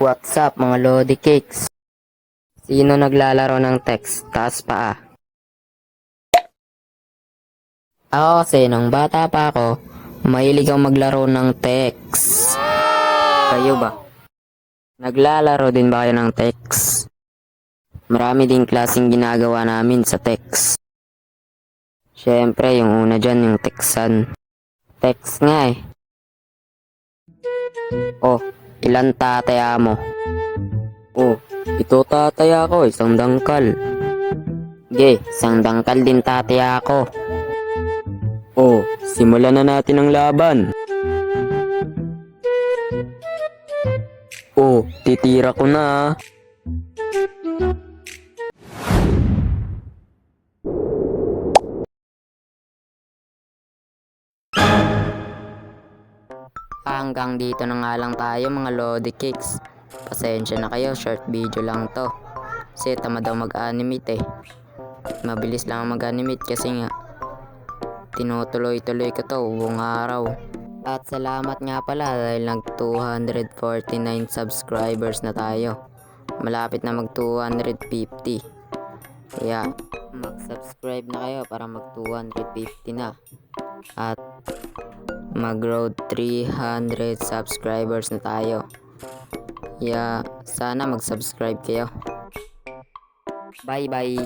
What's up mga Lodi Cakes? Sino naglalaro ng text? Taas paa. Ako kasi nung bata pa ako, mahilig akong maglaro ng text. Kayo ba? Naglalaro din ba kayo ng text? Marami din klaseng ginagawa namin sa text. Siyempre, yung una dyan, yung textan. Text nga eh. Oh, ilan tataya mo? Oh, ito tataya ko, isang dangkal. Ge, isang dangkal din tataya ko. Oh, simulan na natin ang laban. Oh, titira ko na. Hanggang dito na nga lang tayo mga Lodi Cakes. Pasensya na kayo, short video lang to. Kasi tamad daw mag-animate eh. Mabilis lang mag-animate kasi nga tinutuloy-tuloy ko to buong araw. At salamat nga pala dahil nag 249 subscribers na tayo. Malapit na mag 250. Kaya mag-subscribe na kayo para mag 250 na. At mag-road 300 subscribers na tayo. Kaya sana mag-subscribe kayo. Bye bye.